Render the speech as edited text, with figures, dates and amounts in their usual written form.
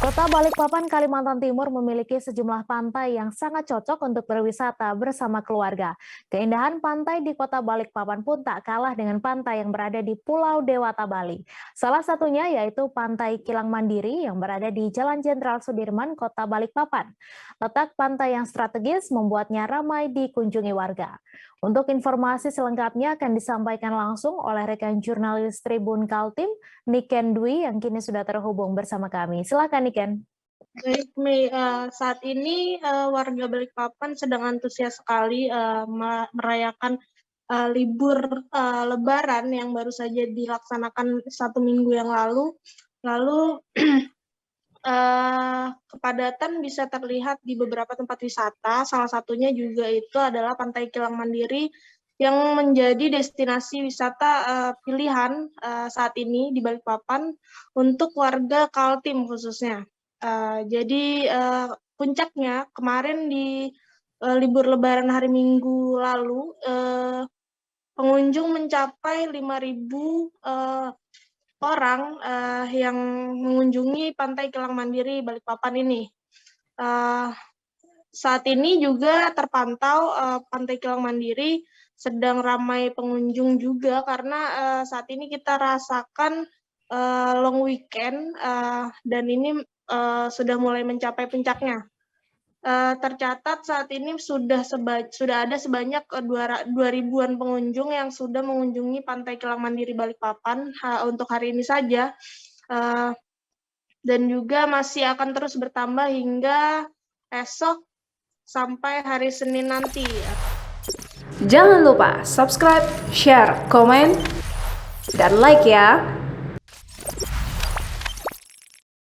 Kota Balikpapan, Kalimantan Timur memiliki sejumlah pantai yang sangat cocok untuk berwisata bersama keluarga. Keindahan pantai di Kota Balikpapan pun tak kalah dengan pantai yang berada di Pulau Dewata, Bali. Salah satunya yaitu Pantai Kilang Mandiri yang berada di Jalan Jenderal Sudirman, Kota Balikpapan. Letak pantai yang strategis membuatnya ramai dikunjungi warga. Untuk informasi selengkapnya akan disampaikan langsung oleh rekan jurnalis Tribun Kaltim, Niken Dwi yang kini sudah terhubung bersama kami. Silakan Niken. Baik, Mei. Saat ini warga Balikpapan sedang antusias sekali merayakan libur Lebaran yang baru saja dilaksanakan 1 minggu yang lalu. Lalu kepadatan bisa terlihat di beberapa tempat wisata, salah satunya juga itu adalah Pantai Kilang Mandiri yang menjadi destinasi wisata pilihan saat ini di Balikpapan untuk warga Kaltim khususnya. Jadi puncaknya kemarin di libur Lebaran hari Minggu lalu, pengunjung mencapai 5.000 orang yang mengunjungi Pantai Kilang Mandiri Balikpapan ini. Saat ini juga terpantau Pantai Kilang Mandiri sedang ramai pengunjung juga karena saat ini kita rasakan long weekend dan ini sudah mulai mencapai puncaknya. Tercatat saat ini sudah ada sebanyak 2.000-an pengunjung yang sudah mengunjungi Pantai Kilang Mandiri Balikpapan untuk hari ini saja, dan juga masih akan terus bertambah hingga esok sampai hari Senin nanti. Jangan lupa subscribe, share, komen, dan like ya!